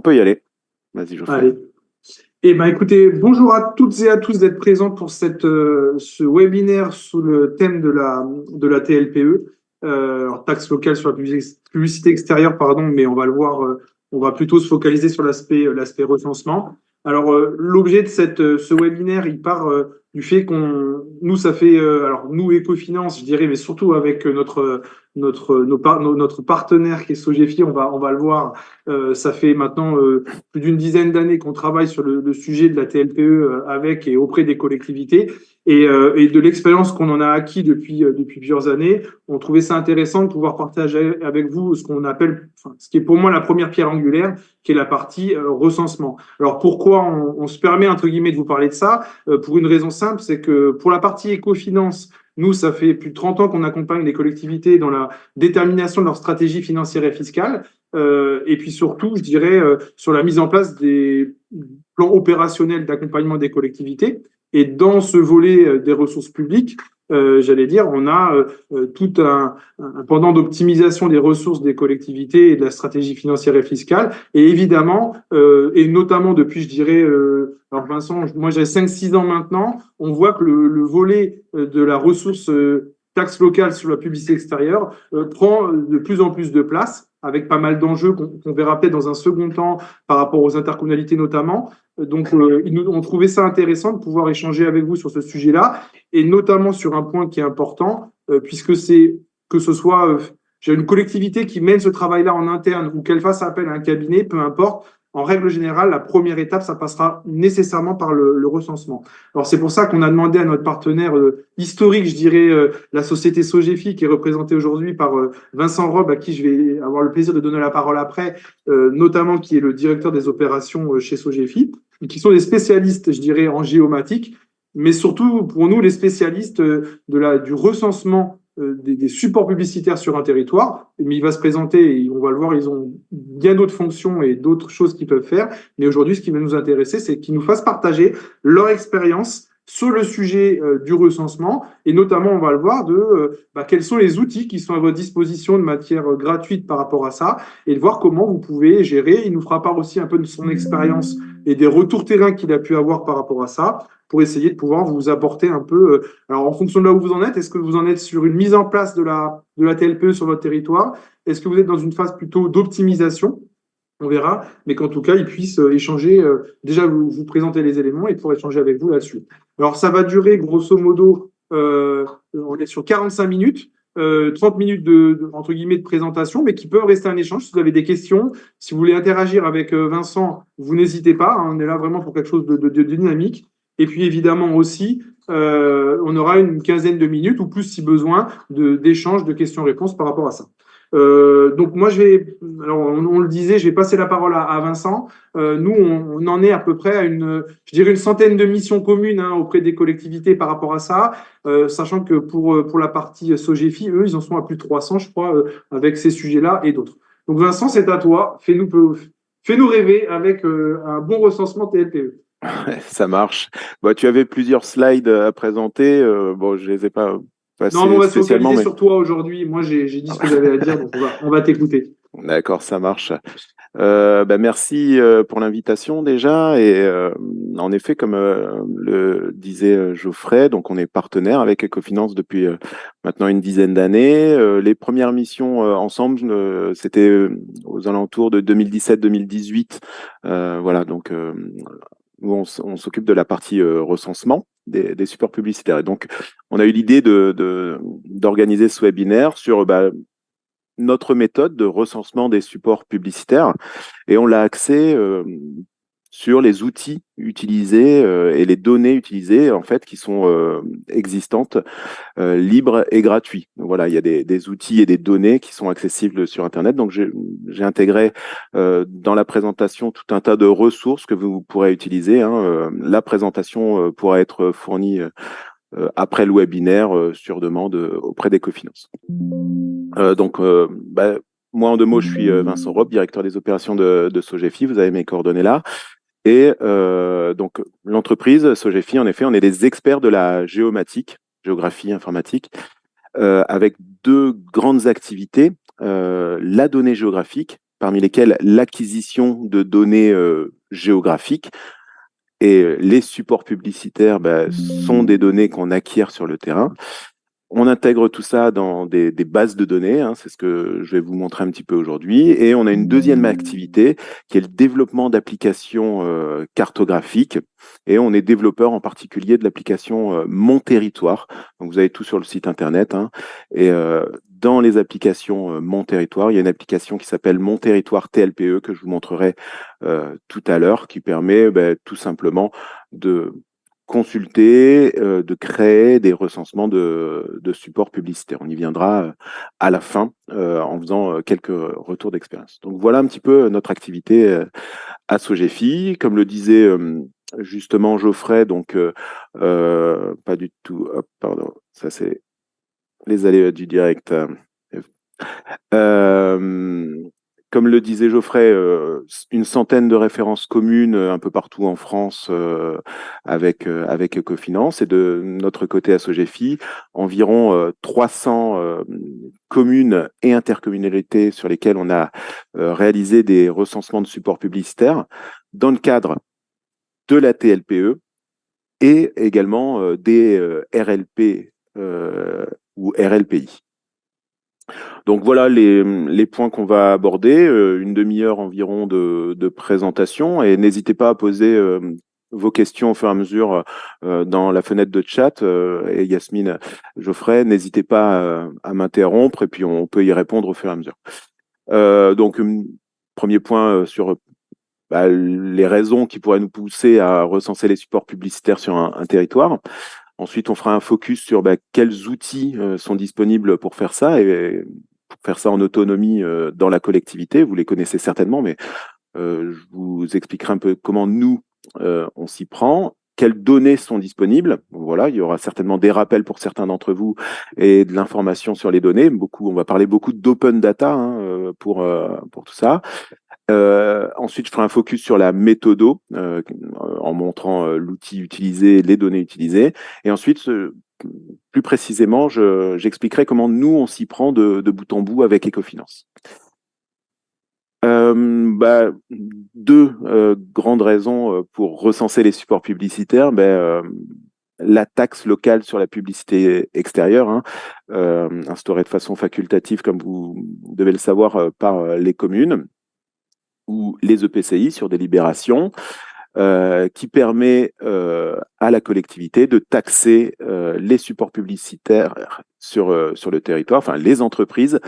peut y aller. Vas-y, Geoffrey. Allez. Eh ben, écoutez, bonjour à toutes et à tous d'être présents pour ce webinaire sous le thème de la TLPE, alors taxe locale sur la publicité extérieure, pardon, mais on va le voir, on va plutôt se focaliser sur l'aspect recensement. Alors, l'objet de ce webinaire, il part du fait nous, ça fait, alors nous, Ecofinance, je dirais, mais surtout avec notre partenaire qui est Sogefi, on va le voir, ça fait maintenant plus d'une dizaine d'années qu'on travaille sur le sujet de la TLPE avec et auprès des collectivités. Et de l'expérience qu'on en a acquis depuis plusieurs années, on trouvait ça intéressant de pouvoir partager avec vous ce qu'on appelle, enfin, ce qui est pour moi la première pierre angulaire, qui est la partie recensement. Alors pourquoi on se permet, entre guillemets, de vous parler de ça? Pour une raison simple, c'est que pour la partie éco-finance, nous, ça fait plus de 30 ans qu'on accompagne les collectivités dans la détermination de leur stratégie financière et fiscale. Et puis surtout, je dirais, sur la mise en place des plans opérationnels d'accompagnement des collectivités. Et dans ce volet des ressources publiques, j'allais dire, on a tout un pendant d'optimisation des ressources des collectivités et de la stratégie financière et fiscale. Et évidemment, et notamment depuis, je dirais, alors Vincent, moi j'ai 5-6 ans maintenant, on voit que le volet de la ressource taxe locale sur la publicité extérieure prend de plus en plus de place, avec pas mal d'enjeux qu'on verra peut-être dans un second temps par rapport aux intercommunalités notamment. Donc, on trouvait ça intéressant de pouvoir échanger avec vous sur ce sujet-là, et notamment sur un point qui est important, puisque c'est que ce soit j'ai une collectivité qui mène ce travail-là en interne ou qu'elle fasse appel à un cabinet, peu importe. En règle générale, la première étape, ça passera nécessairement par le recensement. Alors, c'est pour ça qu'on a demandé à notre partenaire historique, je dirais, la société Sogefi, qui est représentée aujourd'hui par Vincent Robe, à qui je vais avoir le plaisir de donner la parole après, notamment qui est le directeur des opérations chez Sogefi, qui sont des spécialistes, je dirais, en géomatique, mais surtout pour nous, les spécialistes du recensement des supports publicitaires sur un territoire. Mais il va se présenter, et on va le voir, ils ont bien d'autres fonctions et d'autres choses qu'ils peuvent faire. Mais aujourd'hui, ce qui va nous intéresser, c'est qu'ils nous fassent partager leur expérience sur le sujet du recensement, et notamment, on va le voir, quels sont les outils qui sont à votre disposition de matière gratuite par rapport à ça, et de voir comment vous pouvez gérer. Il nous fera part aussi un peu de son expérience et des retours terrain qu'il a pu avoir par rapport à ça, pour essayer de pouvoir vous apporter un peu, alors en fonction de là où vous en êtes, est-ce que vous en êtes sur une mise en place de la TLPE sur votre territoire? Est-ce que vous êtes dans une phase plutôt d'optimisation? On verra, mais qu'en tout cas, ils puissent échanger, déjà vous présenter les éléments et pour échanger avec vous là-dessus. Alors, ça va durer grosso modo, on est sur 45 minutes, 30 minutes entre guillemets, de présentation, mais qui peuvent rester un échange. Si vous avez des questions, si vous voulez interagir avec Vincent, vous n'hésitez pas, hein, on est là vraiment pour quelque chose de dynamique. Et puis évidemment aussi, on aura une quinzaine de minutes ou plus si besoin d'échanges, de questions-réponses par rapport à ça. Donc moi, alors on le disait, je vais passer la parole à Vincent. Nous, on en est à peu près à je dirais une centaine de missions communes, hein, auprès des collectivités par rapport à ça, sachant que pour la partie Sogefi, eux, ils en sont à plus de 300, je crois, avec ces sujets-là et d'autres. Donc Vincent, c'est à toi. Fais-nous rêver avec un bon recensement TLPE. Ça marche. Bah, tu avais plusieurs slides à présenter. Bon, je les ai pas Non, mais on passés va se spécialement, focaliser mais sur toi aujourd'hui. Moi, j'ai dit ce que j'avais à dire, donc on va t'écouter. d'accord, ça marche. Bah, merci pour l'invitation déjà. Et en effet, comme le disait Geoffrey, donc on est partenaire avec Ecofinance depuis maintenant une dizaine d'années. Les premières missions ensemble, c'était aux alentours de 2017-2018. Voilà, donc où on s'occupe de la partie recensement des supports publicitaires. Et donc, on a eu l'idée d'organiser ce webinaire sur notre méthode de recensement des supports publicitaires, et on l'a axé sur les outils utilisés et les données utilisées en fait qui sont existantes, libres et gratuits. Donc, voilà, il y a des outils et des données qui sont accessibles sur Internet. Donc j'ai intégré dans la présentation tout un tas de ressources que vous pourrez utiliser, hein. La présentation pourra être fournie après le webinaire sur demande auprès d'Ecofinance. Moi, en deux mots, je suis Vincent Robe, directeur des opérations de Sogefi. Vous avez mes coordonnées là. Et donc, l'entreprise Sogefi, en effet, on est des experts de la géographie informatique, avec deux grandes activités. La donnée géographique parmi lesquels l'acquisition de données géographiques. Et les supports publicitaires sont des données qu'on acquiert sur le terrain. On intègre tout ça dans des bases de données, hein, c'est ce que je vais vous montrer un petit peu aujourd'hui. Et on a une deuxième activité qui est le développement d'applications cartographiques. Et on est développeur en particulier de l'application Mon Territoire. Donc vous avez tout sur le site internet, hein. Et dans les applications Mon Territoire, il y a une application qui s'appelle Mon Territoire TLPE que je vous montrerai tout à l'heure, qui permet tout simplement de consulter, de créer des recensements de supports publicitaires. On y viendra à la fin en faisant quelques retours d'expérience. Donc voilà un petit peu notre activité à Sogefi. Comme le disait justement Geoffrey, donc pas du tout, hop, pardon, ça c'est les aléas du direct. Euh, Comme le disait Geoffrey, une centaine de références communes un peu partout en France avec Ecofinance. Et de notre côté à Sogefi, environ 300 communes et intercommunalités sur lesquelles on a réalisé des recensements de supports publicitaires dans le cadre de la TLPE et également des RLP ou RLPI. Donc voilà les points qu'on va aborder, une demi-heure environ de présentation, et n'hésitez pas à poser vos questions au fur et à mesure dans la fenêtre de chat, et Yasmine, Geoffrey, n'hésitez pas à m'interrompre et puis on peut y répondre au fur et à mesure. Donc premier point sur les raisons qui pourraient nous pousser à recenser les supports publicitaires sur un territoire. Ensuite, on fera un focus sur quels outils sont disponibles pour faire ça et pour faire ça en autonomie dans la collectivité. Vous les connaissez certainement, mais je vous expliquerai un peu comment nous, on s'y prend, quelles données sont disponibles. Voilà, il y aura certainement des rappels pour certains d'entre vous et de l'information sur les données. On va parler beaucoup d'open data pour tout ça. Ensuite, je ferai un focus sur la méthodo en montrant l'outil utilisé, les données utilisées. Et ensuite, plus précisément, j'expliquerai comment nous, on s'y prend de bout en bout avec Ecofinance. Deux grandes raisons pour recenser les supports publicitaires. La taxe locale sur la publicité extérieure, hein, instaurée de façon facultative, comme vous devez le savoir, par les communes ou les EPCI sur délibération, qui permet à la collectivité de taxer les supports publicitaires sur le territoire, enfin les entreprises,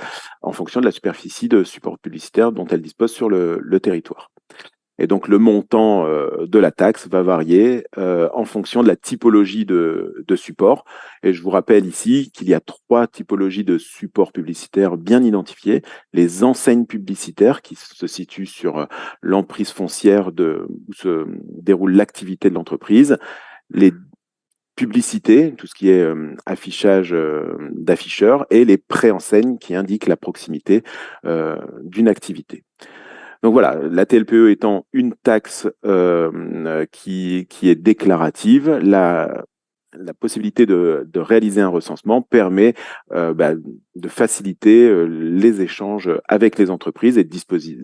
en fonction de la superficie de supports publicitaires dont elles disposent sur le territoire. Et donc, le montant de la taxe va varier en fonction de la typologie de support. Et je vous rappelle ici qu'il y a 3 typologies de supports publicitaires bien identifiées. Les enseignes publicitaires qui se situent sur l'emprise foncière où se déroule l'activité de l'entreprise. Les publicités, tout ce qui est affichage d'afficheurs, et les préenseignes qui indiquent la proximité d'une activité. Donc voilà, la TLPE étant une taxe qui est déclarative, la possibilité de réaliser un recensement permet de faciliter les échanges avec les entreprises et de disposer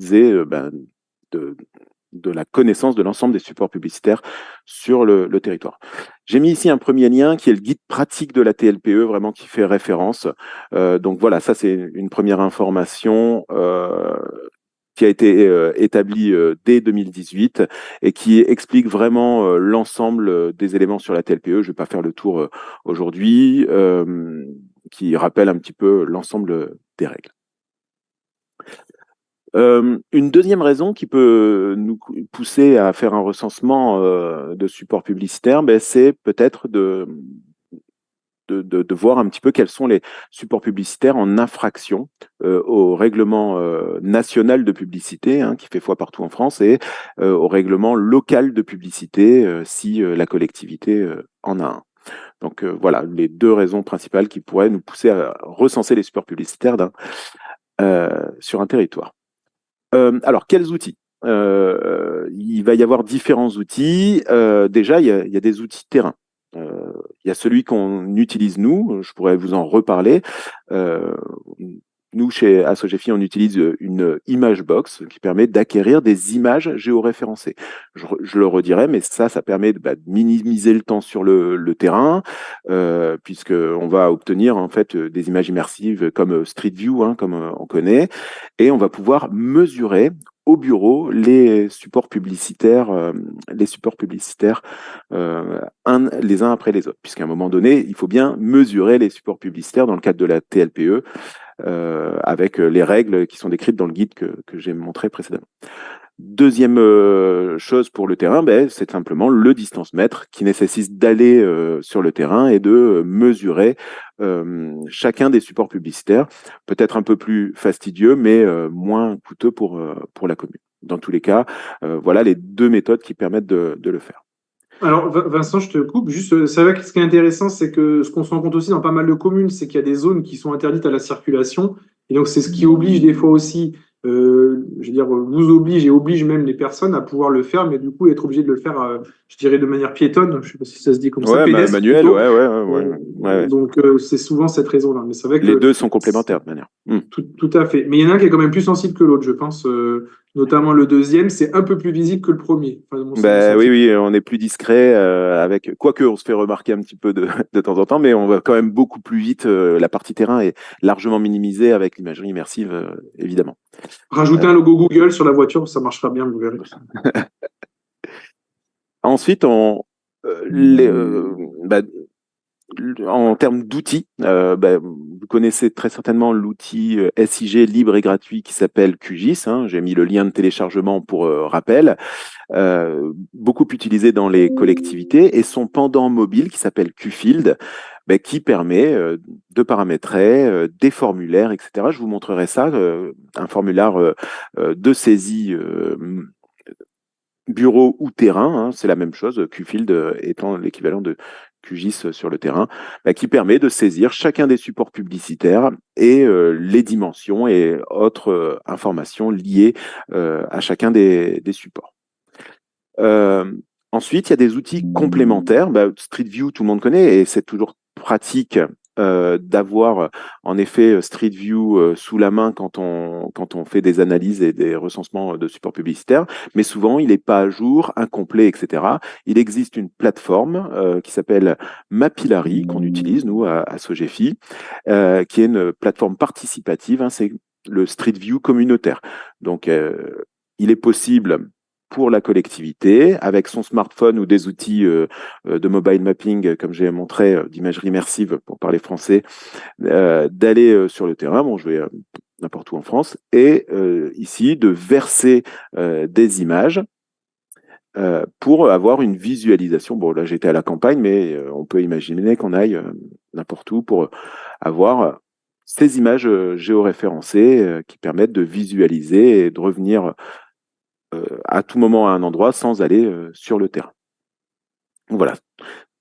de la connaissance de l'ensemble des supports publicitaires sur le territoire. J'ai mis ici un premier lien qui est le guide pratique de la TLPE, vraiment qui fait référence. Donc voilà, ça c'est une première information qui a été établi dès 2018 et qui explique vraiment l'ensemble des éléments sur la TLPE. Je ne vais pas faire le tour aujourd'hui, qui rappelle un petit peu l'ensemble des règles. Une deuxième raison qui peut nous pousser à faire un recensement de supports publicitaires, c'est peut-être de voir un petit peu quels sont les supports publicitaires en infraction au règlement national de publicité, hein, qui fait foi partout en France, et au règlement local de publicité, si la collectivité en a un. Donc voilà, les 2 raisons principales qui pourraient nous pousser à recenser les supports publicitaires sur un territoire. Alors, quels outils? Il va y avoir différents outils. Déjà, il y a des outils terrain. Il y a celui qu'on utilise nous, je pourrais vous en reparler. nous, chez Assogefi, on utilise une image box qui permet d'acquérir des images géoréférencées. Je le redirai, mais ça permet de minimiser le temps sur le terrain, puisqu'on va obtenir en fait des images immersives comme Street View, hein, comme on connaît, et on va pouvoir mesurer au bureau les supports publicitaires les uns après les autres, puisqu'à un moment donné, il faut bien mesurer les supports publicitaires dans le cadre de la TLPE avec les règles qui sont décrites dans le guide que j'ai montré précédemment. Deuxième chose pour le terrain, c'est simplement le distance mètre qui nécessite d'aller sur le terrain et de mesurer chacun des supports publicitaires, peut-être un peu plus fastidieux, mais moins coûteux pour la commune. Dans tous les cas, voilà les deux méthodes qui permettent de le faire. Alors, Vincent, je te coupe. Juste, c'est vrai que ce qui est intéressant, c'est que ce qu'on se rend compte aussi dans pas mal de communes, c'est qu'il y a des zones qui sont interdites à la circulation. Et donc, c'est ce qui oblige des fois aussi, je veux dire, vous oblige et oblige même les personnes à pouvoir le faire, mais du coup, être obligé de le faire, je dirais, de manière piétonne. Je sais pas si ça se dit comme ça, Ouais, pédestre manuel, plutôt. ouais. Donc, c'est souvent cette raison-là. Mais c'est vrai Les que deux sont complémentaires de manière. tout à fait. Mais il y en a un qui est quand même plus sensible que l'autre, je pense. Notamment le deuxième, c'est un peu plus visible que le premier. Enfin, c'est mon Oui, sentiment. oui, on est plus discret avec. Quoique, on se fait remarquer un petit peu de temps en temps, mais on va quand même beaucoup plus vite. La partie terrain est largement minimisée avec l'imagerie immersive, évidemment. Rajouter un logo Google sur la voiture, ça marchera bien, vous verrez. Ensuite, les, en termes d'outils, vous connaissez très certainement l'outil SIG libre et gratuit qui s'appelle QGIS, hein. J'ai mis le lien de téléchargement pour rappel. Beaucoup utilisé dans les collectivités, et son pendant mobile qui s'appelle QField, qui permet de paramétrer des formulaires, etc. Je vous montrerai ça, un formulaire de saisie bureau ou terrain, hein, c'est la même chose, QField étant l'équivalent de QGIS sur le terrain, qui permet de saisir chacun des supports publicitaires et les dimensions et autres informations liées à chacun des supports. Euh, Ensuite, il y a des outils complémentaires. Street View, tout le monde connaît, et c'est toujours pratique d'avoir en effet Street View sous la main quand on fait des analyses et des recensements de supports publicitaires, mais souvent il n'est pas à jour, incomplet, etc. Il existe une plateforme qui s'appelle Mapillary, qu'on utilise nous à Sogefi, qui est une plateforme participative, hein, c'est le Street View communautaire. Donc, il est possible pour la collectivité, avec son smartphone ou des outils de mobile mapping, comme j'ai montré, d'imagerie immersive pour parler français, d'aller sur le terrain, bon, je vais n'importe où en France, et ici de verser des images pour avoir une visualisation. Bon, là j'étais à la campagne, mais on peut imaginer qu'on aille n'importe où pour avoir ces images géoréférencées qui permettent de visualiser et de revenir à tout moment à un endroit sans aller sur le terrain. Donc voilà,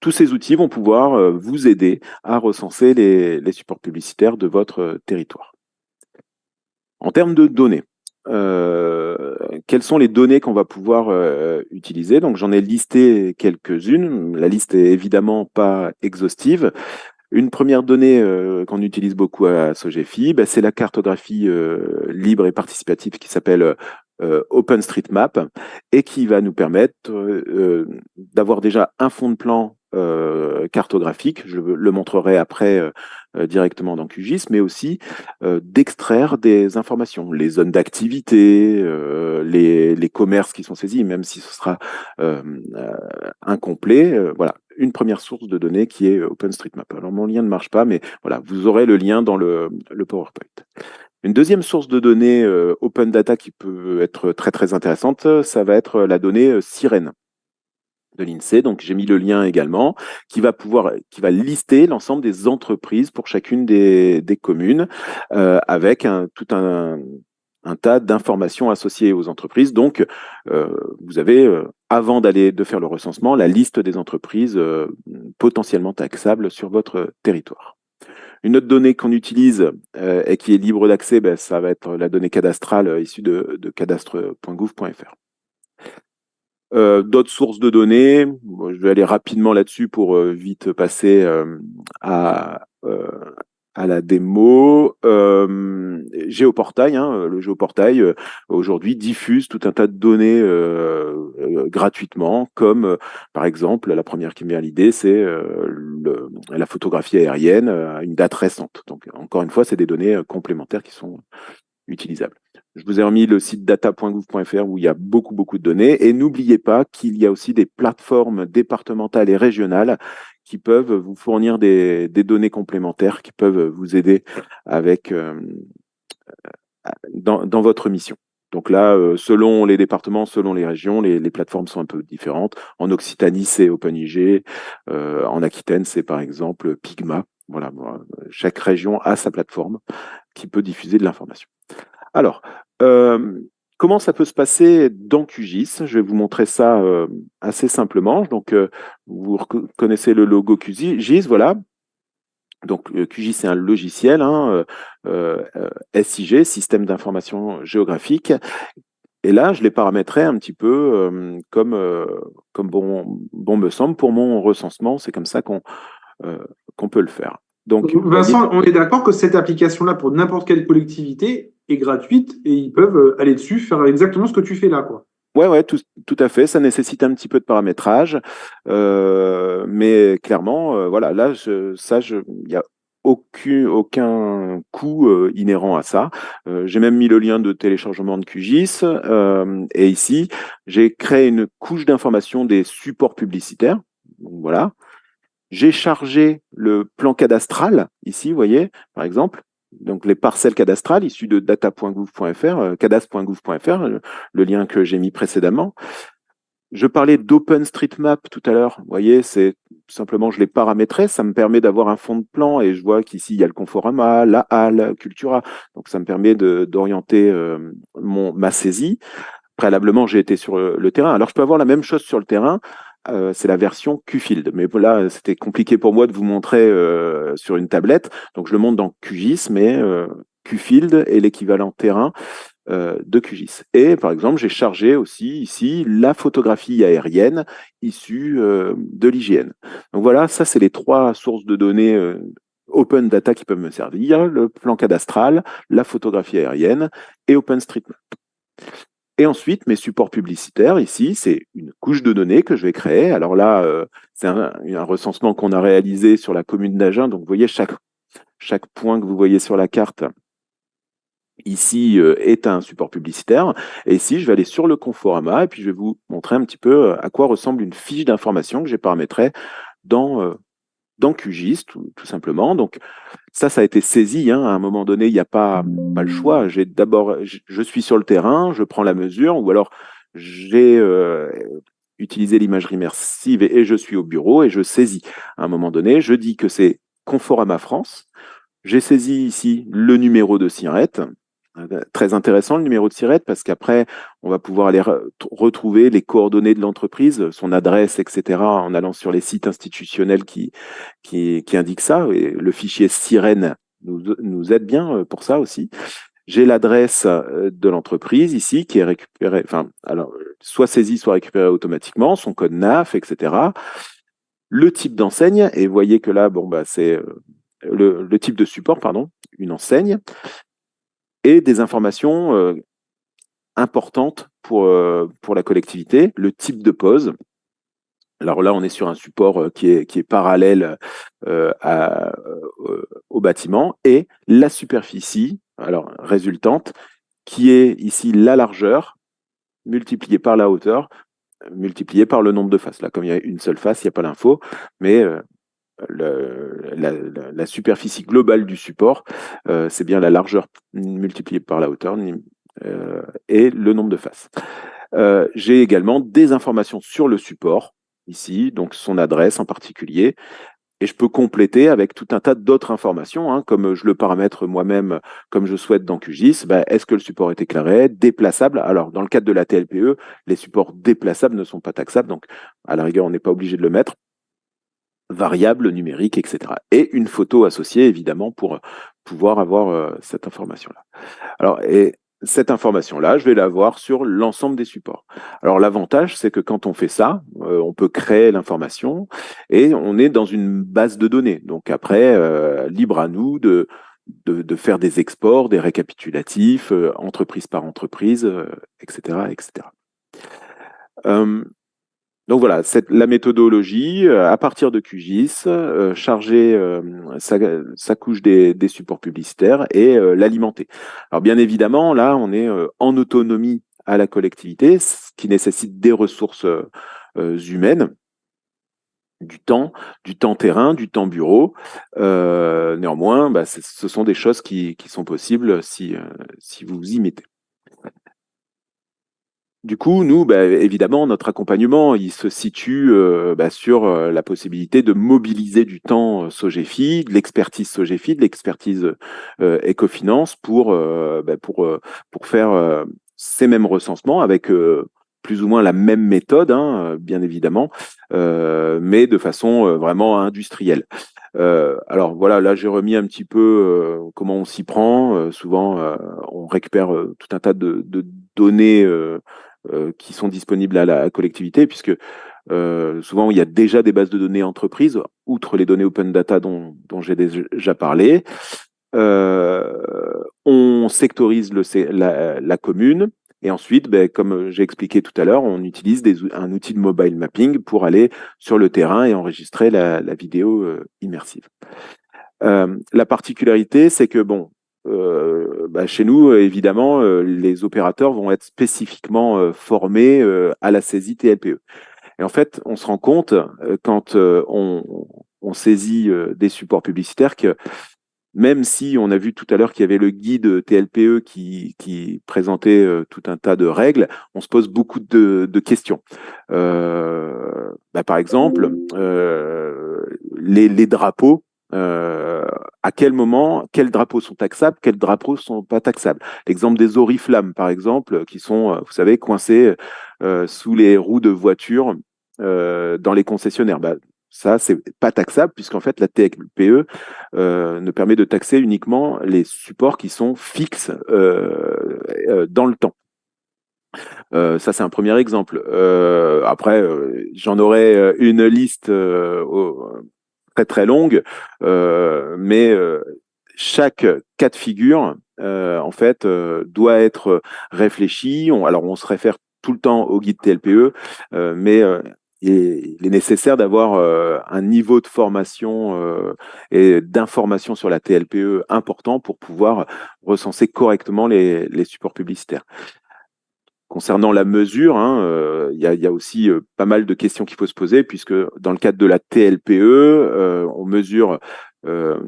tous ces outils vont pouvoir vous aider à recenser les supports publicitaires de votre territoire. En termes de données, quelles sont les données qu'on va pouvoir utiliser? Donc j'en ai listé quelques-unes. La liste est évidemment pas exhaustive. Une première donnée qu'on utilise beaucoup à Sogefi, c'est la cartographie libre et participative qui s'appelle OpenStreetMap, et qui va nous permettre d'avoir déjà un fond de plan cartographique. Je le montrerai après directement dans QGIS, mais aussi d'extraire des informations, les zones d'activité, les commerces qui sont saisis, même si ce sera incomplet. Voilà, une première source de données qui est OpenStreetMap. Alors, mon lien ne marche pas, mais voilà, vous aurez le lien dans le PowerPoint. Une deuxième source de données Open Data qui peut être très très intéressante, ça va être la donnée Sirène de l'INSEE. Donc j'ai mis le lien également, qui va lister l'ensemble des entreprises pour chacune des communes, avec tout un tas d'informations associées aux entreprises. Donc, vous avez, avant de faire le recensement, la liste des entreprises potentiellement taxables sur votre territoire. Une autre donnée qu'on utilise et qui est libre d'accès, ça va être la donnée cadastrale issue de cadastre.gouv.fr. D'autres sources de données, je vais aller rapidement là-dessus pour vite passer à à la démo. Géoportail, hein, le Géoportail aujourd'hui diffuse tout un tas de données gratuitement, comme par exemple, la première qui me vient à l'idée, c'est la photographie aérienne à une date récente. Donc encore une fois, c'est des données complémentaires qui sont utilisables. Je vous ai remis le site data.gouv.fr où il y a beaucoup, beaucoup de données. Et n'oubliez pas qu'il y a aussi des plateformes départementales et régionales qui peuvent vous fournir des données complémentaires, qui peuvent vous aider avec, dans votre mission. Donc là, selon les départements, selon les régions, les plateformes sont un peu différentes. En Occitanie, c'est OpenIG. En Aquitaine, c'est par exemple Pigma. Voilà, chaque région a sa plateforme qui peut diffuser de l'information. Alors, comment ça peut se passer dans QGIS? Je vais vous montrer ça assez simplement. Donc, vous connaissez le logo QGIS, voilà. Donc, QGIS, c'est un logiciel, hein, SIG, Système d'information géographique. Et là, je l'ai paramétré un petit peu comme bon me semble pour mon recensement. C'est comme ça qu'on peut le faire. Donc, vous voyez, Vincent, on est d'accord que cette application-là, pour n'importe quelle collectivité, est gratuite et ils peuvent aller dessus, faire exactement ce que tu fais là, quoi. ouais, tout à fait. Ça nécessite un petit peu de paramétrage, mais clairement, voilà, là, il n'y a aucun coût inhérent à ça. J'ai même mis le lien de téléchargement de QGIS, et ici, j'ai créé une couche d'information des supports publicitaires. Donc, voilà. J'ai chargé le plan cadastral, ici, vous voyez, par exemple, donc les parcelles cadastrales issues de data.gouv.fr, cadastre.gouv.fr, le lien que j'ai mis précédemment. Je parlais d'OpenStreetMap tout à l'heure. Vous voyez, c'est simplement, je l'ai paramétré. Ça me permet d'avoir un fond de plan et je vois qu'ici, il y a le Conforama, la Halle, Cultura. Donc, ça me permet d'orienter ma saisie. Préalablement, j'ai été sur le terrain. Alors, je peux avoir la même chose sur le terrain. C'est la version QField. Mais voilà, c'était compliqué pour moi de vous montrer sur une tablette. Donc, je le montre dans QGIS, mais QField est l'équivalent terrain de QGIS. Et par exemple, j'ai chargé aussi ici la photographie aérienne issue de l'IGN. Donc voilà, ça, c'est les trois sources de données open data qui peuvent me servir, le plan cadastral, la photographie aérienne et OpenStreetMap. Et ensuite, mes supports publicitaires, ici, c'est une couche de données que je vais créer. Alors là, c'est un recensement qu'on a réalisé sur la commune d'Agen. Donc, vous voyez, chaque point que vous voyez sur la carte, ici, est un support publicitaire. Et ici, je vais aller sur le Conforama et puis je vais vous montrer un petit peu à quoi ressemble une fiche d'information que j'ai paramétrée dans QGIS, tout simplement. Donc, ça a été saisi, hein. À un moment donné, il n'y a pas le choix. Je suis sur le terrain, je prends la mesure, ou alors j'ai utilisé l'imagerie immersive et je suis au bureau et je saisis. À un moment donné, je dis que c'est Conforama France. J'ai saisi ici le numéro de SIRET. Très intéressant le numéro de SIRET parce qu'après, on va pouvoir aller retrouver les coordonnées de l'entreprise, son adresse, etc., en allant sur les sites institutionnels qui indiquent ça. Et le fichier SIREN nous aide bien pour ça aussi. J'ai l'adresse de l'entreprise ici qui est récupérée, enfin, alors, soit saisie, soit récupérée automatiquement, son code NAF, etc. Le type d'enseigne, et vous voyez que là, bon, bah, c'est le type de support, pardon, une enseigne, et des informations importantes pour la collectivité, le type de pose. Alors là, on est sur un support qui est parallèle au bâtiment et la superficie, alors résultante, qui est ici la largeur multipliée par la hauteur, multipliée par le nombre de faces. Là, comme il y a une seule face, il n'y a pas l'info, mais la superficie globale du support, c'est bien la largeur multipliée par la hauteur et le nombre de faces. J'ai également des informations sur le support, ici, donc son adresse en particulier, et je peux compléter avec tout un tas d'autres informations, hein, comme je le paramètre moi-même, comme je souhaite dans QGIS. Ben, est-ce que le support est éclairé, déplaçable? Alors, dans le cadre de la TLPE, les supports déplaçables ne sont pas taxables, donc à la rigueur, on n'est pas obligé de le mettre. Variable numérique, etc. Et une photo associée, évidemment, pour pouvoir avoir cette information-là. Alors, et cette information-là, je vais l'avoir sur l'ensemble des supports. Alors l'avantage, c'est que quand on fait ça, on peut créer l'information et on est dans une base de données. Donc après, libre à nous de faire des exports, des récapitulatifs, entreprise par entreprise, etc., etc. Donc voilà, la méthodologie, à partir de QGIS, charger sa couche des supports publicitaires et l'alimenter. Alors bien évidemment, là, on est en autonomie à la collectivité, ce qui nécessite des ressources humaines, du temps terrain, du temps bureau. Néanmoins, bah, ce sont des choses qui sont possibles si vous vous y mettez. Du coup, nous, bah, évidemment, notre accompagnement, il se situe sur la possibilité de mobiliser du temps Sogefy, de l'expertise Sogefy, de l'expertise Ecofinance pour faire ces mêmes recensements avec plus ou moins la même méthode, hein, bien évidemment, mais de façon vraiment industrielle. Alors voilà, là j'ai remis un petit peu comment on s'y prend. Souvent, on récupère tout un tas de données qui sont disponibles à la collectivité, puisque souvent il y a déjà des bases de données entreprises, outre les données open data dont j'ai déjà parlé. On sectorise la commune. Et ensuite, ben, comme j'ai expliqué tout à l'heure, on utilise un outil de mobile mapping pour aller sur le terrain et enregistrer la vidéo immersive. La particularité, c'est que bon, chez nous, évidemment, les opérateurs vont être spécifiquement formés à la saisie TLPE. Et en fait, on se rend compte quand on saisit des supports publicitaires que même si on a vu tout à l'heure qu'il y avait le guide TLPE qui présentait tout un tas de règles, on se pose beaucoup de questions. Par exemple, les drapeaux, à quel moment, quels drapeaux sont taxables, quels drapeaux sont pas taxables. L'exemple des oriflammes, par exemple, qui sont, vous savez, coincés sous les roues de voitures dans les concessionnaires. Ça, c'est pas taxable puisqu'en fait, la TLPE ne permet de taxer uniquement les supports qui sont fixes dans le temps. Ça, c'est un premier exemple. Après, j'en aurais une liste très très longue, mais chaque cas de figure, en fait, doit être réfléchi. Alors, on se réfère tout le temps au guide TLPE, mais il est nécessaire d'avoir un niveau de formation et d'information sur la TLPE important pour pouvoir recenser correctement les supports publicitaires. Concernant la mesure, hein, y a aussi pas mal de questions qu'il faut se poser, puisque dans le cadre de la TLPE, on mesure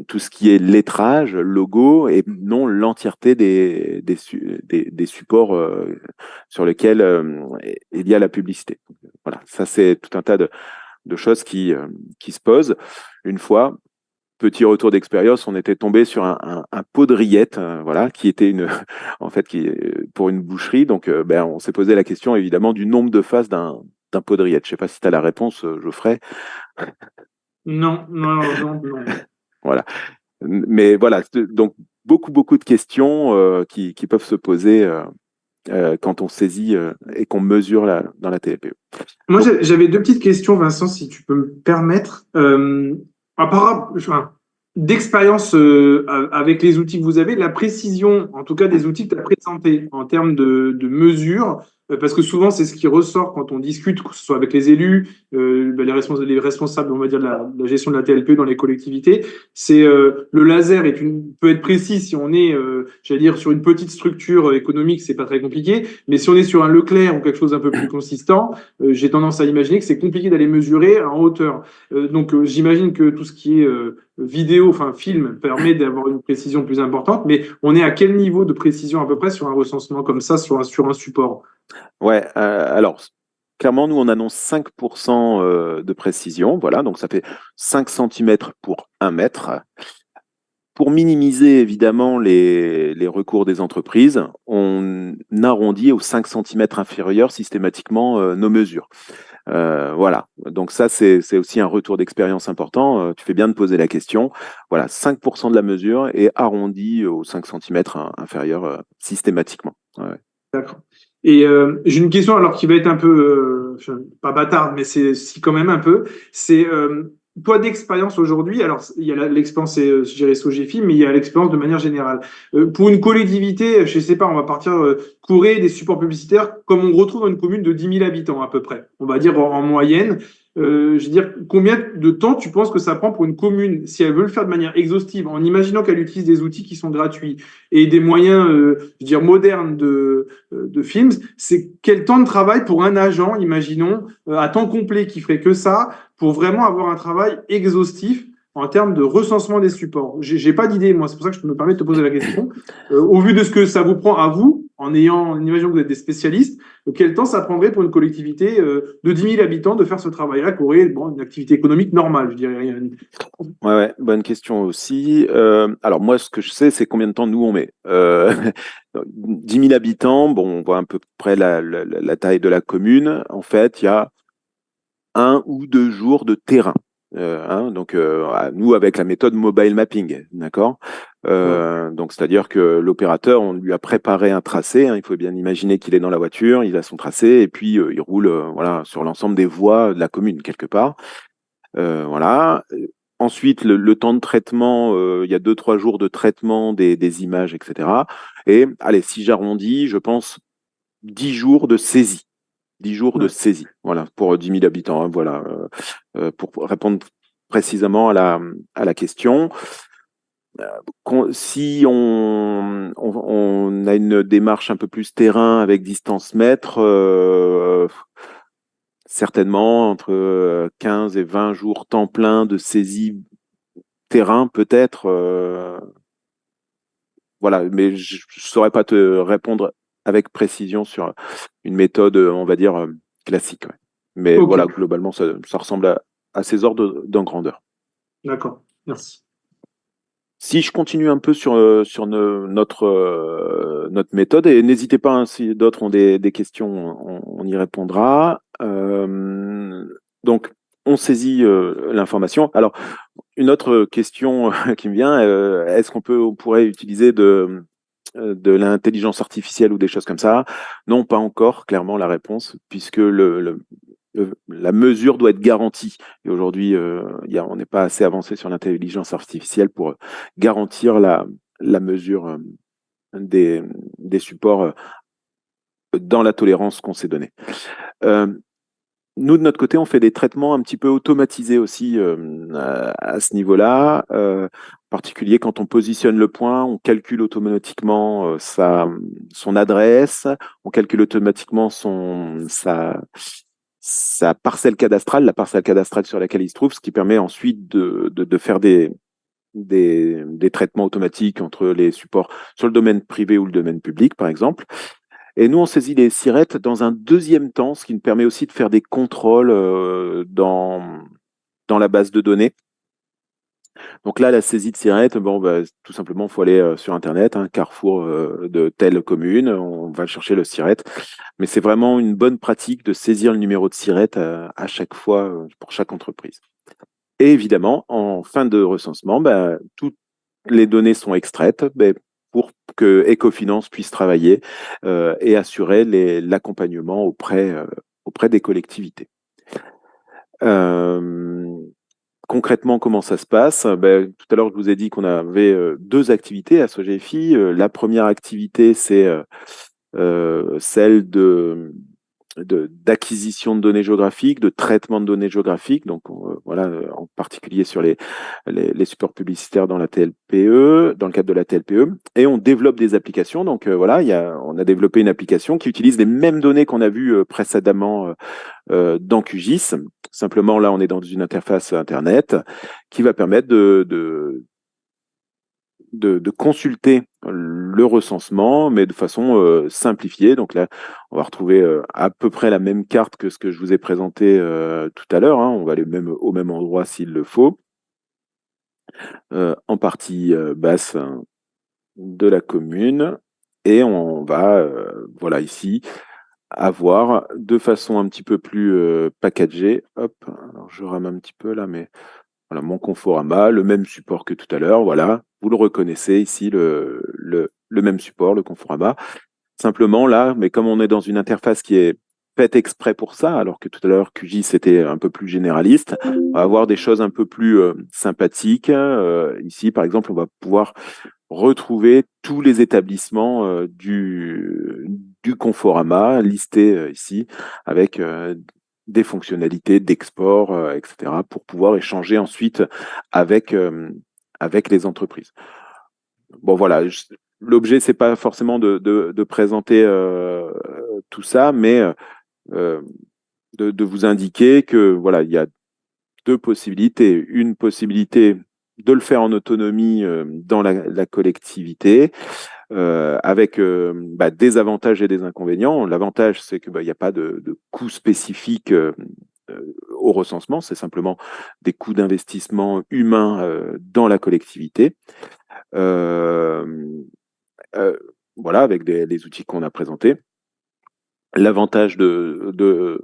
tout ce qui est lettrage, logo, et non l'entièreté des supports sur lesquels il y a la publicité. Voilà, ça c'est tout un tas de choses qui se posent. Une fois, petit retour d'expérience, on était tombé sur un pot de rillettes, voilà, qui était en fait, pour une boucherie. Donc, on s'est posé la question, évidemment, du nombre de faces d'un pot de rillettes. Je ne sais pas si tu as la réponse, Geoffrey. Non, non, non, non. Voilà. Mais voilà, donc beaucoup de questions qui peuvent se poser quand on saisit et qu'on mesure dans la TLPE. Moi, j'avais deux petites questions, Vincent, si tu peux me permettre. D'expérience avec les outils que vous avez, la précision, en tout cas des outils que tu as présentés en termes de mesures, parce que souvent c'est ce qui ressort quand on discute, que ce soit avec les élus, les responsables, on va dire, de la gestion de la TLP dans les collectivités, c'est le laser peut être précis si on est, j'allais dire, sur une petite structure économique, c'est pas très compliqué, mais si on est sur un Leclerc ou quelque chose un peu plus consistant, j'ai tendance à imaginer que c'est compliqué d'aller mesurer en hauteur. Donc j'imagine que tout ce qui est vidéo, enfin film, permet d'avoir une précision plus importante, mais on est à quel niveau de précision à peu près sur un recensement comme ça, sur un support? Ouais, alors clairement, nous on annonce 5% de précision, voilà, donc ça fait 5 cm pour 1 mètre. Pour minimiser évidemment les recours des entreprises, on arrondit aux 5 cm inférieurs systématiquement nos mesures. Voilà. Donc ça, c'est aussi un retour d'expérience important. Tu fais bien de poser la question. Voilà, 5% de la mesure est arrondi aux 5 centimètres inférieur systématiquement. Ouais. D'accord. Et j'ai une question alors qui va être un peu, pas bâtarde, mais c'est si quand même un peu. C'est toi d'expérience aujourd'hui. Alors il y a l'expérience, je dirais Sogefi, mais il y a l'expérience de manière générale. Pour une collectivité, je sais pas, on va partir courir des supports publicitaires comme on retrouve dans une commune de 10 000 habitants à peu près. On va dire en moyenne. Je veux dire, combien de temps tu penses que ça prend pour une commune, si elle veut le faire de manière exhaustive, en imaginant qu'elle utilise des outils qui sont gratuits et des moyens, je veux dire, modernes de films, c'est quel temps de travail pour un agent, imaginons, à temps complet qui ferait que ça, pour vraiment avoir un travail exhaustif en termes de recensement des supports. J'ai pas d'idée, moi, c'est pour ça que je me permets de te poser la question. Au vu de ce que ça vous prend à vous, en imaginant que vous êtes des spécialistes, quel temps ça prendrait pour une collectivité de 10 000 habitants de faire ce travail-là, qui aurait bon, une activité économique normale, je dirais. Ouais, bonne question aussi. Alors moi, ce que je sais, c'est combien de temps nous on met. 10 000 habitants, bon, on voit à peu près la taille de la commune. En fait, il y a 1 ou 2 jours de terrain. Donc, nous, avec la méthode mobile mapping, d'accord? Ouais. Donc, c'est-à-dire que l'opérateur, on lui a préparé un tracé. Il faut bien imaginer qu'il est dans la voiture, il a son tracé, et puis il roule voilà, sur l'ensemble des voies de la commune, quelque part. Voilà. Ensuite, le temps de traitement, il y a 2, 3 jours de traitement des images, etc. Et allez, si j'arrondis, je pense 10 jours de saisie. 10 jours de Ouais. saisie, voilà, pour 10 000 habitants. Hein, voilà, pour répondre précisément à la question. Si on a une démarche un peu plus terrain avec distance mètre, certainement entre 15 et 20 jours temps plein de saisie terrain, peut-être. Voilà, mais je ne saurais pas te répondre avec précision sur une méthode, on va dire, classique. Ouais. Mais Ok, voilà, globalement, ça ressemble à ces ordres d'en grandeur. d'accord, merci. Si je continue un peu sur notre méthode, et n'hésitez pas, hein, si d'autres ont des questions, on y répondra. Donc, on saisit l'information. Alors, une autre question qui me vient, est-ce on pourrait utiliser de l'intelligence artificielle ou des choses comme ça? Non, pas encore, clairement, la réponse, puisque la mesure doit être garantie. Et aujourd'hui, on n'est pas assez avancé sur l'intelligence artificielle pour garantir la mesure des, des supports dans la tolérance qu'on s'est donnée. Euh, Nous, de notre côté, on fait des traitements un petit peu automatisés aussi à ce niveau-là. En particulier, quand on positionne le point, on calcule automatiquement son adresse, on calcule automatiquement sa parcelle cadastrale, la parcelle cadastrale sur laquelle il se trouve, ce qui permet ensuite de faire des traitements automatiques entre les supports sur le domaine privé ou le domaine public, par exemple. Et nous, on saisit les sirettes dans un deuxième temps, ce qui nous permet aussi de faire des contrôles dans la base de données. Donc là, la saisie de sirettes, bon, bah, tout simplement, il faut aller sur Internet, hein, Carrefour de telle commune, on va chercher le sirette. Mais c'est vraiment une bonne pratique de saisir le numéro de sirette à chaque fois pour chaque entreprise. Et évidemment, en fin de recensement, bah, toutes les données sont extraites bah, pour que Ecofinance puisse travailler et assurer l'accompagnement auprès des collectivités. Euh, Concrètement, comment ça se passe? Ben, tout à l'heure, je vous ai dit qu'on avait 2 activités à Sogfi. La première activité, c'est celle d'acquisition de données géographiques, de traitement de données géographiques, donc voilà, en particulier sur les supports publicitaires dans la TLPE, dans le cadre de la TLPE, et on développe des applications. Donc voilà, on a développé une application qui utilise les mêmes données qu'on a vues précédemment dans QGIS. Simplement, là, on est dans une interface Internet qui va permettre de consulter le recensement, mais de façon simplifiée. Donc là, on va retrouver à peu près la même carte que ce que je vous ai présenté tout à l'heure. Hein. On va aller au même endroit s'il le faut, en partie basse de la commune. Et on va, voilà, ici, à voir de façon un petit peu plus packagée. Hop, alors je rame un petit peu là, mais voilà, mon Conforama, le même support que tout à l'heure. Voilà, vous le reconnaissez ici, le même support, le Conforama. Simplement là, mais comme on est dans une interface qui est faite exprès pour ça, alors que tout à l'heure QGIS c'était un peu plus généraliste, on va avoir des choses un peu plus sympathiques. Ici, par exemple, on va pouvoir retrouver tous les établissements du Conforama listés ici avec des fonctionnalités d'export, etc., pour pouvoir échanger ensuite avec, avec les entreprises. Bon, voilà, l'objet, c'est pas forcément de présenter tout ça, mais de vous indiquer que voilà, il y a deux possibilités. Une possibilité de le faire en autonomie dans la collectivité, avec des avantages et des inconvénients. L'avantage, c'est que il n'y a pas de coût spécifique au recensement, c'est simplement des coûts d'investissement humain dans la collectivité. Euh, euh, voilà, avec les outils qu'on a présentés. L'avantage de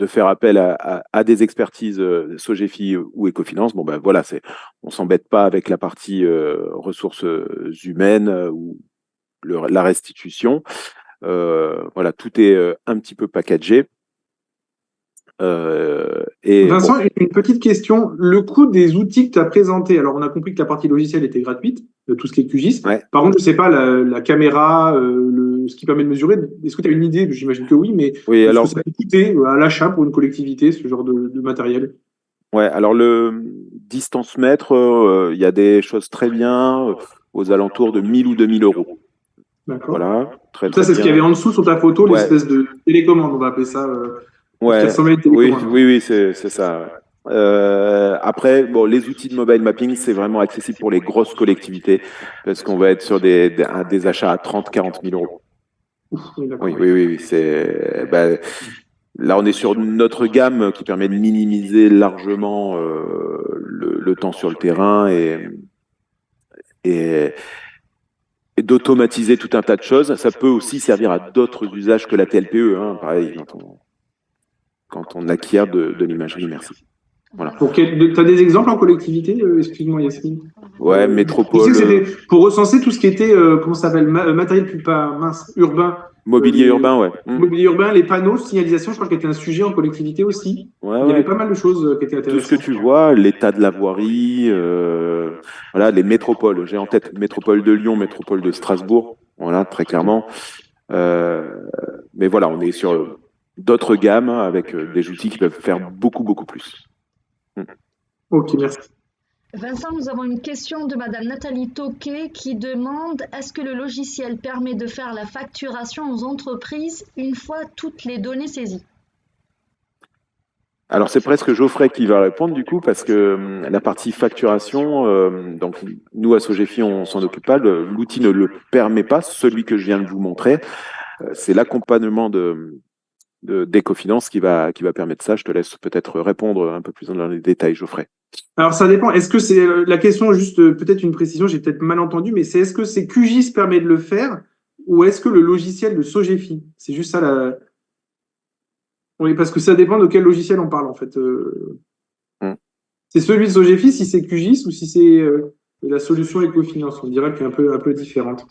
faire appel à des expertises SOGEFI ou Ecofinance, bon ben voilà, on s'embête pas avec la partie ressources humaines ou la restitution. Voilà, tout est un petit peu packagé. Et bon, Vincent, une petite question. Le coût des outils que tu as présentés, alors on a compris que la partie logicielle était gratuite, tout ce qui est QGIS. ouais, Par contre, je ne sais pas, la caméra, ce qui permet de mesurer, est-ce que tu as une idée? J'imagine que oui, mais oui, ce que alors ça peut coûter à l'achat pour une collectivité, ce genre de matériel? ouais, alors le distance mètre, il y a des choses très bien aux alentours de 1000 ou 2000 euros. D'accord. Voilà, très Donc ça, très c'est ce qu'il y avait bien. en dessous sur ta photo, Ouais, l'espèce de télécommande, on va appeler ça, ce qui ouais, ressemble à une oui, télécommande. oui, oui, c'est ça. Ouais. Après, bon, les outils de mobile mapping, c'est vraiment accessible pour les grosses collectivités parce qu'on va être sur des achats à 30 000 à 40 000 euros. Oui, Oui, d'accord. oui, oui, oui, là, on est sur notre gamme qui permet de minimiser largement le temps sur le terrain et, et d'automatiser tout un tas de choses. Ça peut aussi servir à d'autres usages que la TLPE, hein, pareil, quand on acquiert de l'imagerie immersive. Voilà. Tu as des exemples en collectivité? Excuse-moi, Yasmine. Ouais, Je sais que métropole, c'était pour recenser tout ce qui était, comment ça s'appelle, matériel plus pas mince, urbain, mobilier les urbain, ouais. mobilier urbain, les panneaux, signalisation, je crois que c'était un sujet en collectivité aussi. Ouais, Il y avait ouais. pas mal de choses qui étaient Tout ce que intéressantes. tu vois, l'état de la voirie, voilà, les métropoles. J'ai en tête métropole de Lyon, métropole de Strasbourg, voilà, très clairement. Euh, mais voilà, on est sur d'autres gammes avec des outils qui peuvent faire beaucoup, beaucoup plus. Mm. Ok, merci. Vincent, nous avons une question de Madame Nathalie Toquet qui demande est-ce que le logiciel permet de faire la facturation aux entreprises une fois toutes les données saisies? Alors c'est presque Geoffrey qui va répondre du coup parce que la partie facturation, donc nous à Sogefi on s'en occupe pas, l'outil ne le permet pas, celui que je viens de vous montrer, c'est l'accompagnement d'Ecofinance qui va permettre ça. Je te laisse peut-être répondre un peu plus dans les détails, Geoffrey. Alors ça dépend. Est-ce que c'est la question, juste peut-être une précision, j'ai peut-être mal entendu, mais c'est est-ce que c'est QGIS permet de le faire ou est-ce que le logiciel de Sogefi? C'est juste ça la. Oui, parce que ça dépend de quel logiciel on parle en fait. Mm. C'est celui de Sogefi si c'est QGIS ou si c'est la solution Ecofinance. On dirait qu'elle est un peu différente.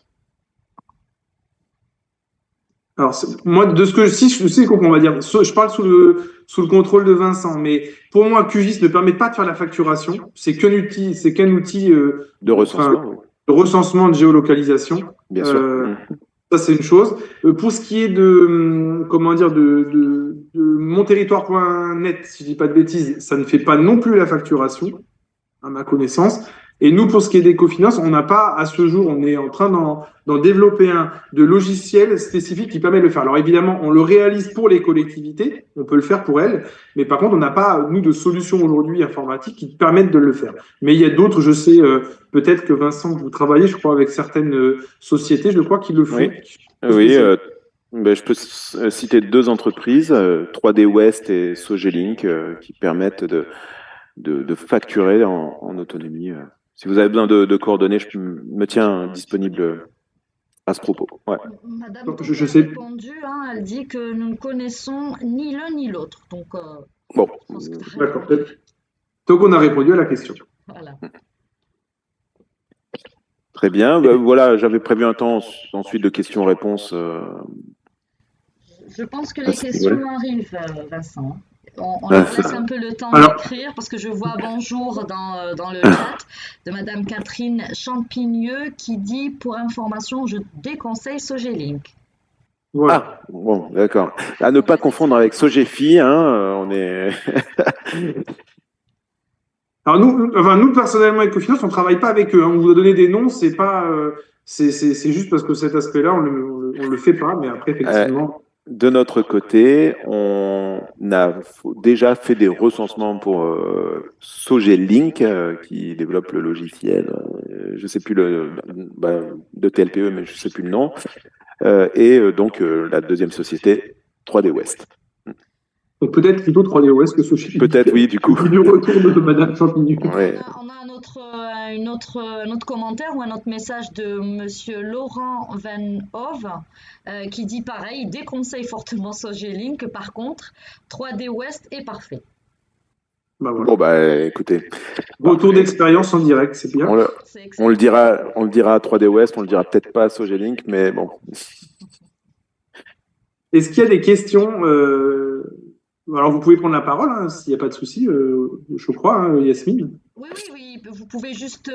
Alors, moi, de ce que si je sais qu'on va dire, je parle sous le contrôle de Vincent, mais pour moi, QGIS ne permet pas de faire la facturation. C'est qu'un outil De enfin, recensement, oui, de recensement de géolocalisation. bien sûr. Euh, Mm. Ça, c'est une chose. Pour ce qui est comment dire, de monterritoire.net, si je dis pas de bêtises, ça ne fait pas non plus la facturation à ma connaissance. Et nous, pour ce qui est d'écofinance, on n'a pas, à ce jour, on est en train d'en développer un de logiciel spécifique qui permet de le faire. Alors évidemment, on le réalise pour les collectivités, on peut le faire pour elles, mais par contre, on n'a pas, nous, de solutions aujourd'hui informatiques qui permettent de le faire. Mais il y a d'autres, je sais, peut-être que Vincent, vous travaillez, je crois, avec certaines sociétés, je crois, qui le font. Oui, oui. Je peux citer deux entreprises, 3D West et Sogelink, qui permettent de facturer en autonomie. Si vous avez besoin de coordonnées, je me tiens disponible à ce propos. Ouais. Madame Donc, Toquet je a sais. répondu, hein, elle dit que nous ne connaissons ni l'un ni l'autre. Donc, Bon, je pense que tu as D'accord. répondu. Donc, on a répondu à la question. Voilà. très bien. Ben, voilà, j'avais prévu un temps ensuite de questions-réponses. Je pense que À les ce niveau-là. questions arrivent, Vincent. On Ah, leur laisse un peu le temps Alors, d'écrire parce que je vois bonjour dans le chat de Madame Catherine Champigneux qui dit pour information, je déconseille Sogelink. voilà. Ah, bon, d'accord. À ne pas confondre avec Sogefi, hein, on est. Alors nous personnellement, Ecofinance, on ne travaille pas avec eux, hein. On vous a donné des noms, c'est pas, c'est juste parce que cet aspect-là, on le fait pas, mais après, effectivement. De notre côté, on a déjà fait des recensements pour Sogelink, qui développe le logiciel, je sais plus bah, de TLPE, mais je sais plus le nom, donc la deuxième société, 3D West. Donc peut-être plutôt 3DOS que Sochi. Peut-être, oui, du coup. Du retour de Madame Champigny. Ouais. On a un autre commentaire ou un autre message de Monsieur Laurent Van Hove qui dit pareil, il déconseille fortement Sogelink, par contre, 3D West est parfait. Bah, voilà. Bon, bah écoutez. Retour Parfait. d'expérience en direct, c'est bien. C'est On le excellent. dira à 3D West, on le dira peut-être pas à Sogelink, mais bon. Est-ce qu'il y a des questions alors vous pouvez prendre la parole, hein, s'il n'y a pas de souci, je crois, hein, Yasmine. Oui, vous pouvez juste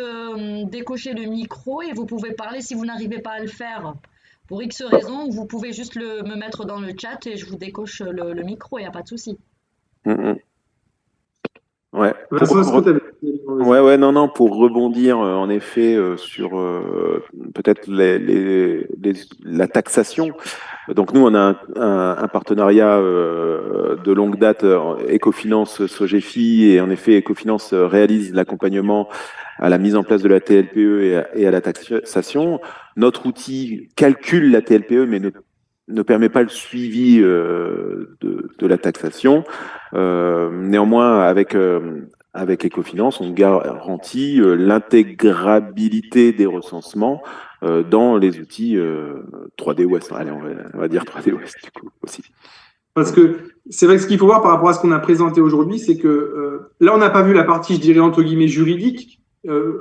décocher le micro et vous pouvez parler si vous n'arrivez pas à le faire pour X raisons, vous pouvez juste me mettre dans le chat et je vous décoche le micro, il n'y a pas de souci. Ouais. Vincent, est-ce que tu avais... Ouais, non, pour rebondir en effet sur peut-être la taxation. Donc nous, on a un partenariat de longue date, Ecofinance Sogefi, et en effet, Ecofinance réalise l'accompagnement à la mise en place de la TLPE et à la taxation. Notre outil calcule la TLPE, mais ne permet pas le suivi de la taxation. Néanmoins, avec Ecofinance, on garantit l'intégrabilité des recensements dans les outils 3D West. Allez, on va dire 3D West du coup aussi. Parce que c'est vrai que ce qu'il faut voir par rapport à ce qu'on a présenté aujourd'hui, c'est que là, on n'a pas vu la partie, je dirais, entre guillemets, juridique,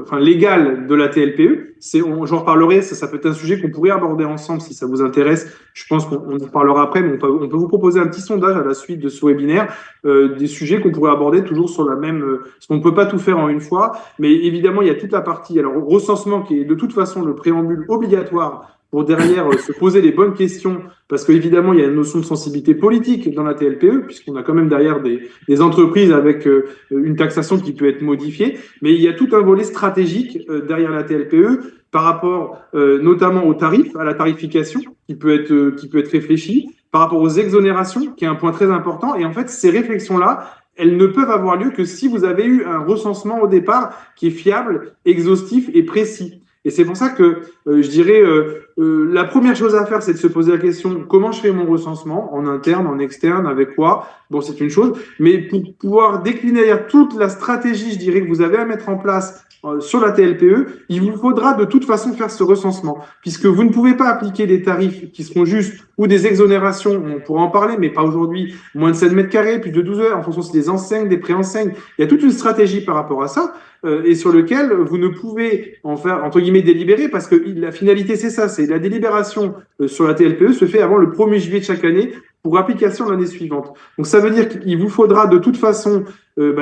enfin légale de la TLPE. J'en reparlerai, ça peut être un sujet qu'on pourrait aborder ensemble si ça vous intéresse. Je pense qu'on en parlera après, mais on peut vous proposer un petit sondage à la suite de ce webinaire, des sujets qu'on pourrait aborder toujours sur la même... parce qu'on ne peut pas tout faire en une fois, mais évidemment, il y a toute la partie, alors recensement qui est de toute façon le préambule obligatoire pour derrière se poser les bonnes questions, parce qu'évidemment, il y a une notion de sensibilité politique dans la TLPE, puisqu'on a quand même derrière des entreprises avec une taxation qui peut être modifiée, mais il y a tout un volet stratégique derrière la TLPE par rapport notamment aux tarifs, à la tarification qui peut être réfléchie, par rapport aux exonérations, qui est un point très important, et en fait, ces réflexions-là, elles ne peuvent avoir lieu que si vous avez eu un recensement au départ qui est fiable, exhaustif et précis. Et c'est pour ça que je dirais, la première chose à faire, c'est de se poser la question, comment je fais mon recensement, en interne, en externe, avec quoi? Bon, c'est une chose, mais pour pouvoir décliner toute la stratégie, je dirais, que vous avez à mettre en place sur la TLPE, il vous faudra de toute façon faire ce recensement, puisque vous ne pouvez pas appliquer des tarifs qui seront justes ou des exonérations, on pourra en parler, mais pas aujourd'hui, moins de 7 mètres carrés, plus de 12 heures, en fonction si des enseignes, des préenseignes. Il y a toute une stratégie par rapport à ça, et sur lequel vous ne pouvez en faire, entre guillemets, délibérer, parce que la finalité, c'est ça, c'est la délibération sur la TLPE se fait avant le 1er juillet de chaque année pour application l'année suivante. Donc ça veut dire qu'il vous faudra de toute façon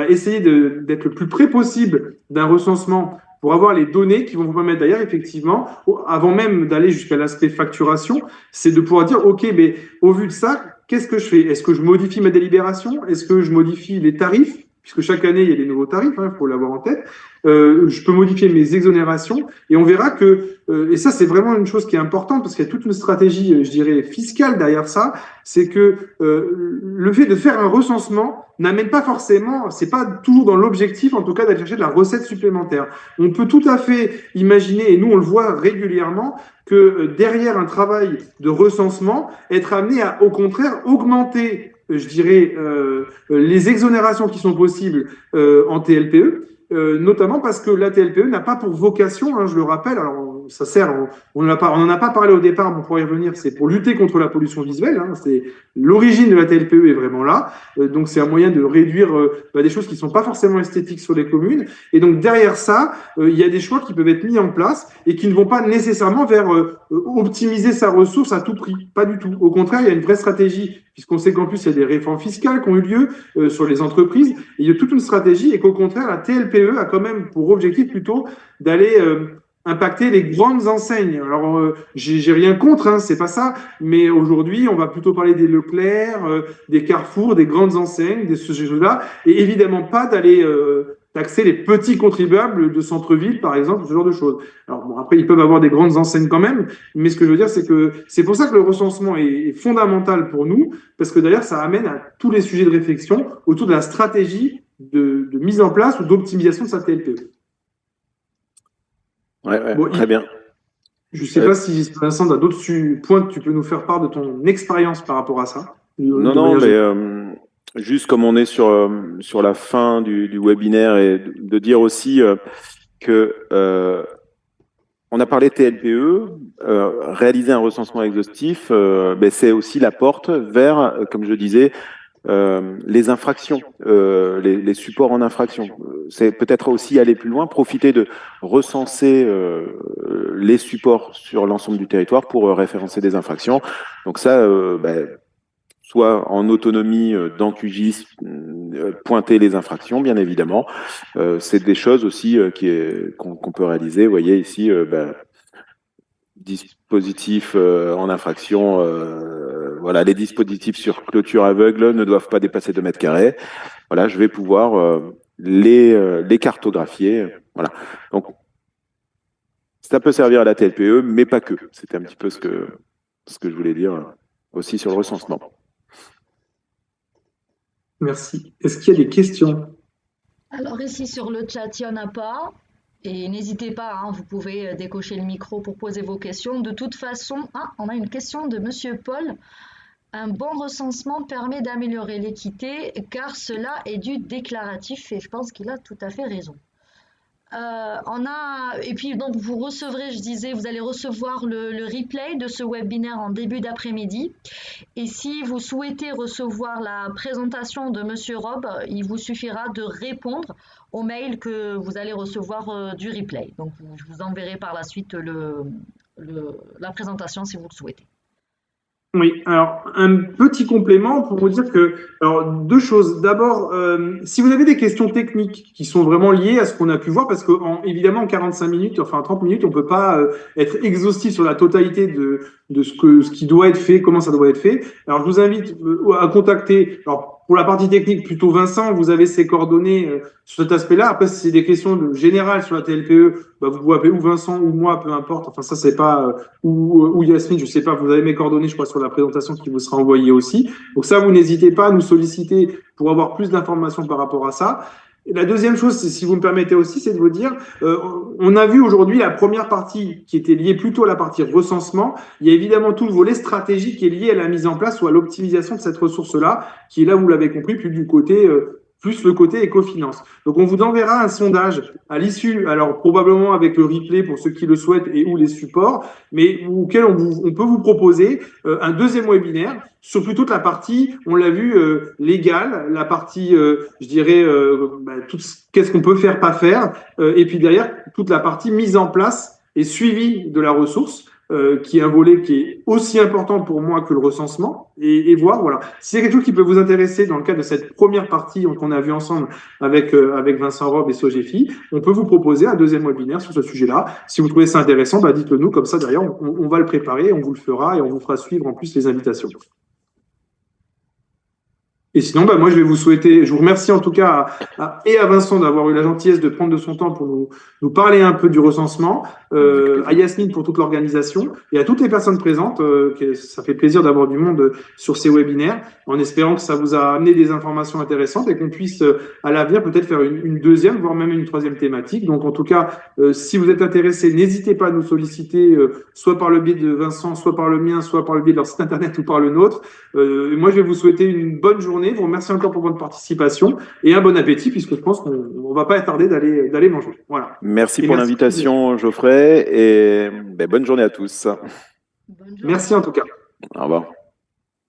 essayer d'être le plus près possible d'un recensement pour avoir les données qui vont vous permettre d'ailleurs, effectivement, avant même d'aller jusqu'à l'aspect facturation, c'est de pouvoir dire, OK, mais au vu de ça, qu'est-ce que je fais? Est-ce que je modifie ma délibération? Est-ce que je modifie les tarifs? Puisque chaque année, il y a des nouveaux tarifs, il faut l'avoir en tête. Je peux modifier mes exonérations et on verra que, et ça c'est vraiment une chose qui est importante parce qu'il y a toute une stratégie, je dirais, fiscale derrière ça, c'est que le fait de faire un recensement n'amène pas forcément, c'est pas toujours dans l'objectif en tout cas d'aller chercher de la recette supplémentaire. On peut tout à fait imaginer, et nous on le voit régulièrement, que derrière un travail de recensement, être amené à au contraire augmenter je dirais, les exonérations qui sont possibles en TLPE, notamment parce que la TLPE n'a pas pour vocation, hein, je le rappelle, alors ça sert. On n'en a pas parlé au départ, mais on pourrait y revenir. C'est pour lutter contre la pollution visuelle. Hein, c'est l'origine de la TLPE est vraiment là. Donc c'est un moyen de réduire des choses qui sont pas forcément esthétiques sur les communes. Et donc derrière ça, il y a des choix qui peuvent être mis en place et qui ne vont pas nécessairement vers optimiser sa ressource à tout prix. Pas du tout. Au contraire, il y a une vraie stratégie, puisqu'on sait qu'en plus il y a des réformes fiscales qui ont eu lieu sur les entreprises. Et il y a toute une stratégie et qu'au contraire, la TLPE a quand même pour objectif plutôt d'aller impacter les grandes enseignes. Alors, j'ai rien contre, hein, c'est pas ça, mais aujourd'hui, on va plutôt parler des Leclerc, des Carrefour, des grandes enseignes, de ce genre-là, et évidemment pas d'aller taxer les petits contribuables de centre-ville, par exemple, ce genre de choses. Alors, bon, après, ils peuvent avoir des grandes enseignes quand même, mais ce que je veux dire, c'est que c'est pour ça que le recensement est fondamental pour nous, parce que d'ailleurs, ça amène à tous les sujets de réflexion autour de la stratégie de mise en place ou d'optimisation de sa TLPE. Ouais, Bon, très bien. je ne sais pas si Vincent, tu as d'autres points que tu peux nous faire part de ton expérience par rapport à ça. Non, mais juste comme on est sur la fin du webinaire et de dire aussi que on a parlé TLPE, réaliser un recensement exhaustif, c'est aussi la porte vers, comme je disais, les infractions, les supports en infraction. C'est peut-être aussi aller plus loin, profiter de recenser les supports sur l'ensemble du territoire pour référencer des infractions. Donc ça, soit en autonomie dans QGIS, pointer les infractions, bien évidemment. C'est des choses aussi qu'on peut réaliser. Vous voyez ici, dispositifs en infraction, voilà, les dispositifs sur clôture aveugle ne doivent pas dépasser 2 mètres carrés. Voilà, je vais pouvoir les cartographier. Voilà. Donc, ça peut servir à la TLPE, mais pas que. C'était un petit peu ce que je voulais dire aussi sur le recensement. Merci. Est-ce qu'il y a des questions? Alors ici sur le chat, il n'y en a pas. Et n'hésitez pas, hein, vous pouvez décocher le micro pour poser vos questions. De toute façon, on a une question de Monsieur Paul. Un bon recensement permet d'améliorer l'équité car cela est du déclaratif et je pense qu'il a tout à fait raison. Et puis donc vous recevrez, je disais, vous allez recevoir le replay de ce webinaire en début d'après-midi. Et si vous souhaitez recevoir la présentation de Monsieur Rob, il vous suffira de répondre au mail que vous allez recevoir du replay. Donc je vous enverrai par la suite la présentation si vous le souhaitez. Oui, alors un petit complément pour vous dire que, alors 2 choses. D'abord, si vous avez des questions techniques qui sont vraiment liées à ce qu'on a pu voir, parce que évidemment en 45 minutes, enfin 30 minutes, on peut pas être exhaustif sur la totalité de ce qui doit être fait, comment ça doit être fait. Alors je vous invite à contacter. Alors pour la partie technique, plutôt Vincent, vous avez ses coordonnées sur cet aspect-là. Après, si c'est des questions générales sur la TLPE, vous pouvez appeler ou Vincent ou moi, peu importe. Enfin, ça, c'est pas, ou Yasmine, je sais pas, vous avez mes coordonnées, je crois, sur la présentation qui vous sera envoyée aussi. Donc ça, vous n'hésitez pas à nous solliciter pour avoir plus d'informations par rapport à ça. Et la deuxième chose, si vous me permettez aussi, c'est de vous dire, on a vu aujourd'hui la première partie qui était liée plutôt à la partie recensement. Il y a évidemment tout le volet stratégique qui est lié à la mise en place ou à l'optimisation de cette ressource-là, qui est là, vous l'avez compris, plus le côté éco-finance. Donc, on vous enverra un sondage à l'issue, alors probablement avec le replay pour ceux qui le souhaitent et ou les supports, mais auquel on peut vous proposer un deuxième webinaire sur plutôt la partie, on l'a vu, légale, la partie, je dirais, qu'est-ce qu'on peut faire, pas faire, et puis derrière, toute la partie mise en place et suivi de la ressource, qui est un volet qui est aussi important pour moi que le recensement, et voir, voilà. S'il y a quelque chose qui peut vous intéresser dans le cadre de cette première partie qu'on a vue ensemble avec Vincent Rob et Sogefi, on peut vous proposer un deuxième webinaire sur ce sujet-là. Si vous trouvez ça intéressant, dites-le nous, comme ça, d'ailleurs, on va le préparer, on vous le fera et on vous fera suivre en plus les invitations. Et sinon, moi, je vais vous souhaiter, je vous remercie en tout cas à Vincent d'avoir eu la gentillesse de prendre de son temps pour nous parler un peu du recensement, à Yasmine pour toute l'organisation et à toutes les personnes présentes. Ça fait plaisir d'avoir du monde sur ces webinaires, en espérant que ça vous a amené des informations intéressantes et qu'on puisse à l'avenir peut-être faire une deuxième, voire même une troisième thématique. Donc, en tout cas, si vous êtes intéressé, n'hésitez pas à nous solliciter, soit par le biais de Vincent, soit par le mien, soit par le biais de leur site internet ou par le nôtre. Moi, je vais vous souhaiter une bonne journée journée. Vous remercie encore pour votre participation et un bon appétit, puisque je pense qu'on ne va pas tarder d'aller manger. Voilà. Merci Et pour merci. l'invitation, Geoffrey, et bonne journée à tous. Bonne journée. Merci en tout cas. Au revoir.